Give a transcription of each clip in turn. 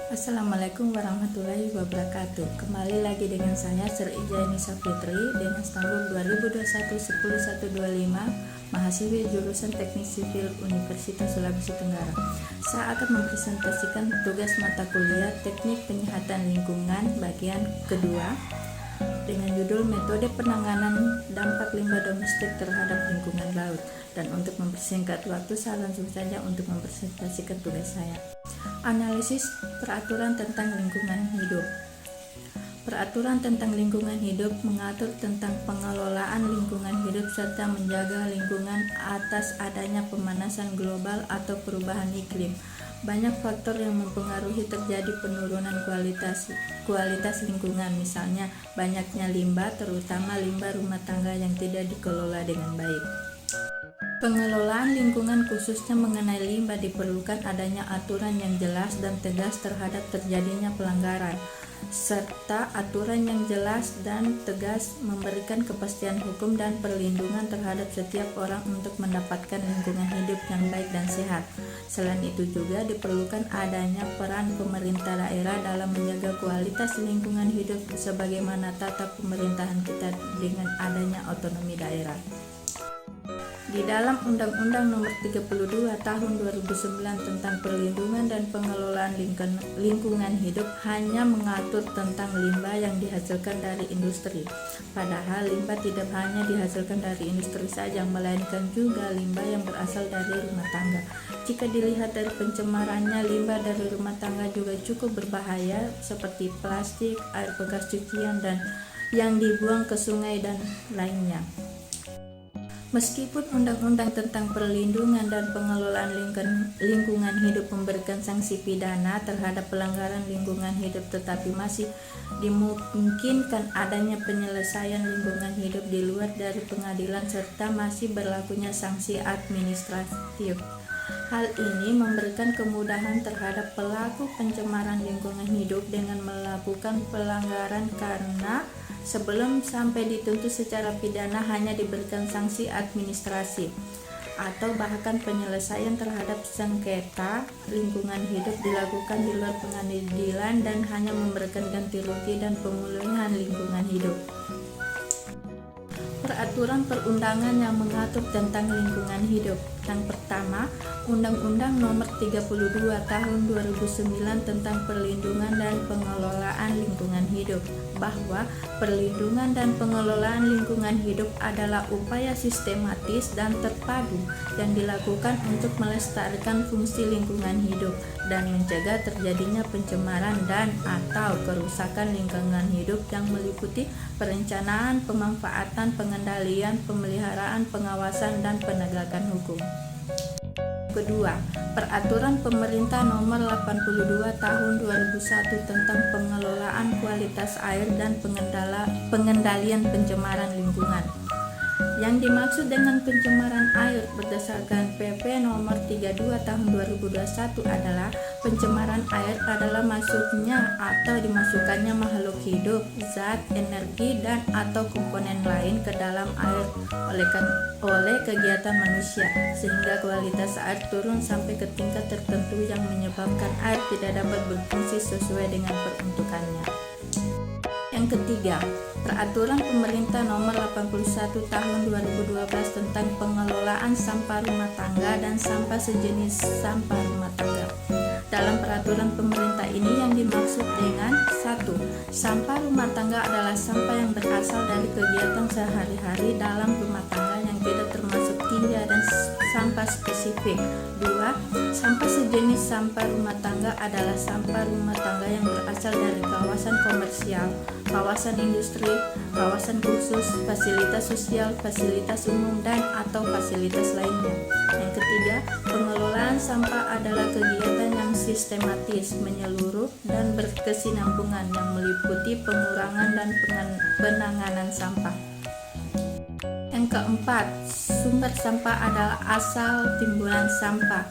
Assalamualaikum warahmatullahi wabarakatuh. Kembali lagi dengan saya Sri Jaini Safitri dengan stambul 2021 10125, mahasiswi jurusan Teknik Sipil Universitas Sulawesi Tenggara. Saya akan mempresentasikan tugas mata kuliah Teknik Penyihatan Lingkungan bagian kedua dengan judul Metode Penanganan Dampak Limbah Domestik Terhadap Lingkungan Laut. Dan untuk mempersingkat waktu, saya langsung saja untuk mempresentasikan tugas saya. Analisis peraturan tentang lingkungan hidup. Peraturan tentang lingkungan hidup mengatur tentang pengelolaan lingkungan hidup serta menjaga lingkungan atas adanya pemanasan global atau perubahan iklim. Banyak faktor yang mempengaruhi terjadi penurunan kualitas lingkungan, misalnya banyaknya limbah, terutama limbah rumah tangga yang tidak dikelola dengan baik. Pengelolaan lingkungan khususnya mengenai limbah diperlukan adanya aturan yang jelas dan tegas terhadap terjadinya pelanggaran, serta aturan yang jelas dan tegas memberikan kepastian hukum dan perlindungan terhadap setiap orang untuk mendapatkan lingkungan hidup yang baik dan sehat. Selain itu juga diperlukan adanya peran pemerintah daerah dalam menjaga kualitas lingkungan hidup sebagaimana tata pemerintahan kita dengan adanya otonomi daerah. Di dalam Undang-Undang Nomor 32 Tahun 2009 tentang Perlindungan dan Pengelolaan Lingkungan Hidup hanya mengatur tentang limbah yang dihasilkan dari industri. Padahal limbah tidak hanya dihasilkan dari industri saja, melainkan juga limbah yang berasal dari rumah tangga. Jika dilihat dari pencemarannya, limbah dari rumah tangga juga cukup berbahaya seperti plastik, air bekas cucian, dan yang dibuang ke sungai dan lainnya. Meskipun Undang-Undang tentang Perlindungan dan Pengelolaan Lingkungan Hidup memberikan sanksi pidana terhadap pelanggaran lingkungan hidup, tetapi masih dimungkinkan adanya penyelesaian lingkungan hidup di luar dari pengadilan serta masih berlakunya sanksi administratif. Hal ini memberikan kemudahan terhadap pelaku pencemaran lingkungan hidup dengan melakukan pelanggaran karena sebelum sampai dituntut secara pidana hanya diberikan sanksi administrasi atau bahkan penyelesaian terhadap sengketa lingkungan hidup dilakukan di luar pengadilan dan hanya memberikan ganti rugi dan pemulihan lingkungan hidup. Peraturan perundangan yang mengatur tentang lingkungan hidup. Yang pertama, Undang-Undang Nomor 32 Tahun 2009 tentang Perlindungan dan Pengelolaan Lingkungan Hidup, bahwa perlindungan dan pengelolaan lingkungan hidup adalah upaya sistematis dan terpadu yang dilakukan untuk melestarikan fungsi lingkungan hidup dan mencegah terjadinya pencemaran dan atau kerusakan lingkungan hidup yang meliputi perencanaan, pemanfaatan, pengendalian, pemeliharaan, pengawasan, dan penegakan hukum. Kedua, Peraturan Pemerintah Nomor 82 Tahun 2001 tentang Pengelolaan Kualitas Air dan Pengendalian Pencemaran Lingkungan. Yang dimaksud dengan pencemaran air berdasarkan PP Nomor 32 Tahun 2021 adalah pencemaran air adalah masuknya atau dimasukkannya makhluk hidup, zat, energi, dan atau komponen lain ke dalam air oleh kegiatan manusia sehingga kualitas air turun sampai ke tingkat tertentu yang menyebabkan air tidak dapat berfungsi sesuai dengan peruntukannya. Yang ketiga, Peraturan Pemerintah Nomor 81 Tahun 2012 tentang Pengelolaan Sampah Rumah Tangga dan Sampah Sejenis Sampah Rumah Tangga. Dalam peraturan pemerintah ini yang dimaksud dengan 1. Sampah rumah tangga adalah sampah yang berasal dari kegiatan sehari-hari dalam rumah tangga yang tidak termasuk tinja dan sampah spesifik. 2. Sampah sejenis sampah rumah tangga adalah sampah rumah tangga yang berasal dari kawasan komersial, kawasan industri, kawasan khusus, fasilitas sosial, fasilitas umum, dan atau fasilitas lainnya. Yang ketiga, pengelolaan sampah adalah kegiatan yang sistematis, menyeluruh, dan berkesinambungan yang meliputi pengurangan dan penanganan sampah. Yang keempat, sumber sampah adalah asal timbulan sampah.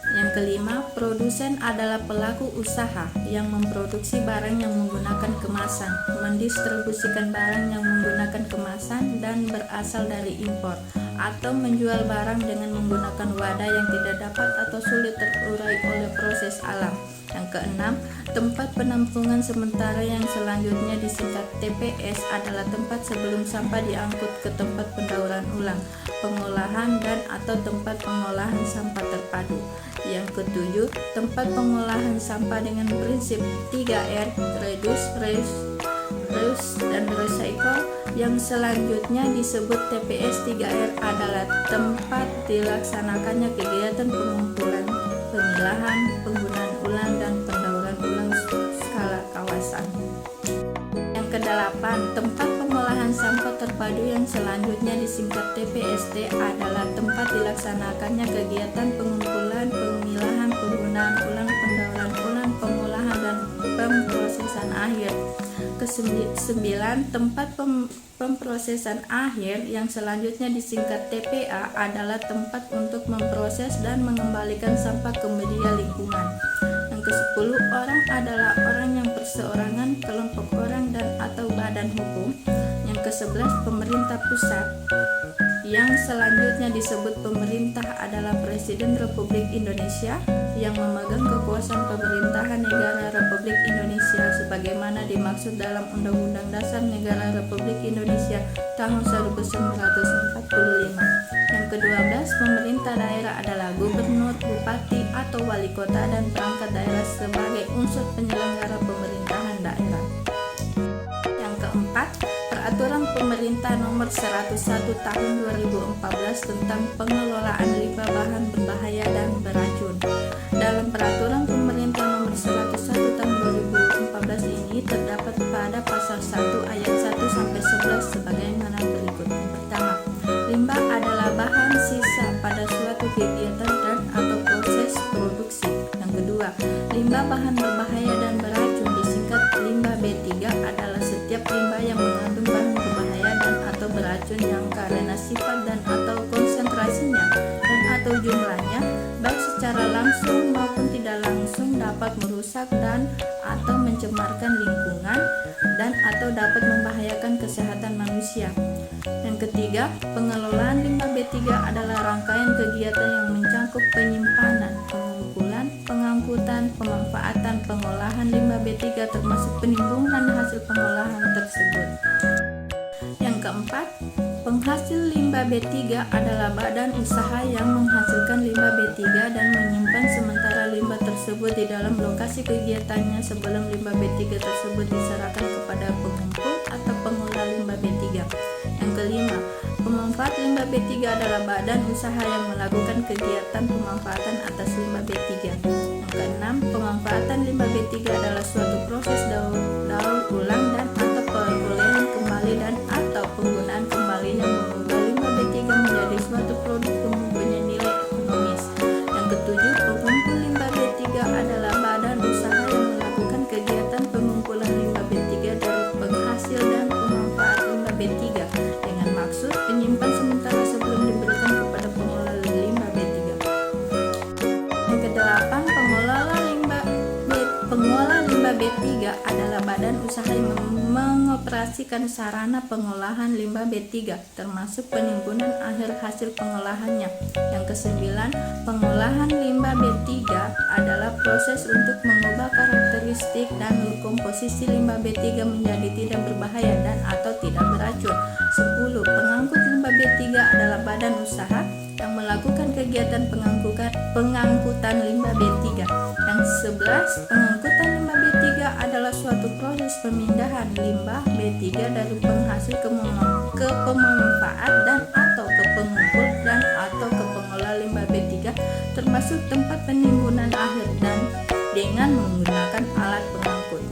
Yang kelima, produsen adalah pelaku usaha yang memproduksi barang yang menggunakan kemasan, mendistribusikan barang yang menggunakan kemasan dan berasal dari impor, atau menjual barang dengan menggunakan wadah yang tidak dapat atau sulit terurai oleh proses alam. Yang keenam, tempat penampungan sementara yang selanjutnya disingkat TPS adalah tempat sebelum sampah diangkut ke tempat pendauran ulang, pengolahan dan atau tempat pengolahan sampah terpadu. Yang ketujuh, tempat pengolahan sampah dengan prinsip 3R, reduce, reuse, dan recycle yang selanjutnya disebut TPS 3R adalah tempat dilaksanakannya kegiatan pengumpulan, pemilahan, penggunaan ulang, dan pendauran ulang skala kawasan. Yang kedelapan, tempat pengolahan sampah terpadu yang selanjutnya disingkat TPST adalah tempat dilaksanakannya kegiatan pengumpulan, pemilahan, penggunaan ulang, pendauran ulang, pengolahan, dan pemrosesan akhir. Kesembilan, tempat pemrosesan akhir yang selanjutnya disingkat TPA adalah tempat untuk memproses dan mengembalikan sampah ke media lingkungan. Yang ke-10, orang adalah orang yang perseorangan, kelompok orang, dan atau badan hukum. Yang ke-11, pemerintah pusat. Yang selanjutnya disebut pemerintah adalah Presiden Republik Indonesia yang memegang kekuasaan pemerintahan negara Republik Indonesia sebagaimana dimaksud dalam Undang-Undang Dasar Negara Republik Indonesia tahun 1945. Yang ke-12, pemerintah daerah adalah gubernur, bupati, atau wali kota dan perangkat daerah sebagai unsur penyelenggara pemerintahan daerah. Yang keempat, Peraturan Pemerintah Nomor 101 Tahun 2014 tentang pengelolaan limbah bahan berbahaya dan beracun. Dalam Peraturan Pemerintah Nomor 101 Tahun 2014 ini terdapat pada pasal 1 ayat 1 sampai 11 sebagaimana berikut. Yang pertama, limbah adalah bahan sisa pada suatu kegiatan dan atau proses produksi. Yang kedua, limbah bahan berbahaya dan beracun disingkat limbah B3 adalah setiap limbah yang mengandung bahan berbahaya dan atau beracun yang karena sifat dan atau konsentrasinya dan atau jumlahnya baik secara langsung maupun tidak langsung dapat merusak dan atau mencemarkan lingkungan dan atau dapat membahayakan kesehatan manusia. Yang ketiga, pengelolaan limbah B3 adalah rangkaian kegiatan yang mencakup penyimpanan, pengumpulan, pengangkutan, pemanfaatan, pengolahan limbah B3 termasuk penimbunan hasil pengolahan tersebut. Yang keempat, penghasil limbah B3 adalah badan usaha yang menghasilkan limbah B3 dan menyimpan sementara limbah tersebut di dalam lokasi kegiatannya sebelum limbah B3 tersebut diserahkan kepada pengumpul atau pengolah limbah B3. Yang kelima, pemanfaat limbah B3 adalah badan usaha yang melakukan kegiatan pemanfaatan atas limbah B3. Yang keenam, pemanfaatan limbah B3 adalah suatu proses daur ulang dan atau perolehan kembali dan atau penggunaan kembali yang mengubah limbah B3 menjadi suatu produk mempunyai nilai ekonomis. Yang ketujuh, pengumpul limbah B3 adalah badan usaha yang melakukan kegiatan pengumpulan limbah B3 dari penghasil dan pemanfaat limbah B3 dengan maksud penyimpan sementara sebelum diberikan kepada pengolah limbah B3. Yang kedelapan, pengolah limbah B3 adalah badan usaha yang mengoperasikan sarana pengolahan limbah B3 termasuk penimbunan akhir hasil pengolahannya. Yang kesembilan, pengolahan limbah B3 adalah proses untuk mengubah karakteristik dan komposisi limbah B3 menjadi tidak berbahaya dan atau tidak beracun. 10. Pengangkut limbah B3 adalah badan usaha yang melakukan kegiatan pengangkutan limbah B3. Yang 11, pengangkutan limbah B3 adalah suatu proses pemindahan limbah B3 dari penghasil ke pemanfaat dan atau ke pengumpul dan atau ke pengolah limbah B3 termasuk tempat penimbunan akhir dan dengan menggunakan alat pengangkut.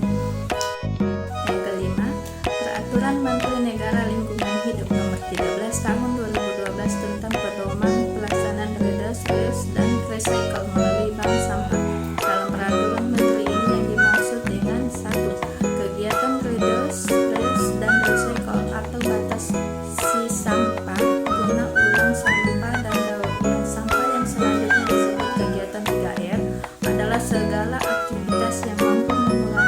Yang kelima, Peraturan Menteri Negara Lingkungan Hidup Nomor 13 Tahun 2012 tentang pedoman pelaksanaan reduce, reuse, dan recycle melalui bank sampah. Dalam peraturan menteri ini yang dimaksud dengan 1. Kegiatan reduce, reuse, dan recycle atau batasi sampah, guna ulang sampah dan daur ulang sampah yang selanjutnya disebut kegiatan 3R adalah segala aktivitas yang mampu mengurangi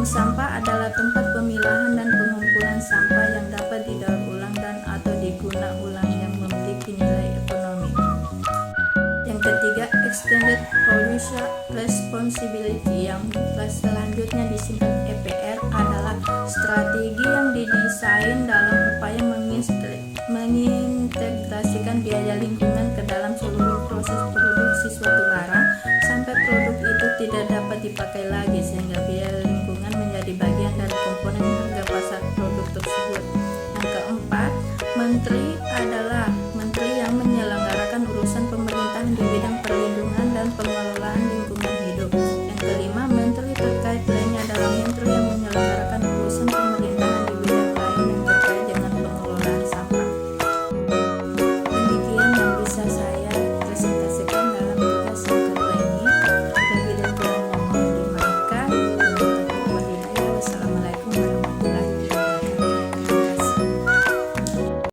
Bank sampah adalah tempat pemilahan dan pengumpulan sampah yang dapat didaur ulang dan atau diguna ulang yang memiliki nilai ekonomi. Yang ketiga, Extended Producer Responsibility yang selanjutnya disingkat EPR adalah strategi yang didesain dalam upaya mengintegrasikan biaya lingkungan ke dalam seluruh proses produksi suatu barang sampai produk itu tidak dapat dipakai lagi sehingga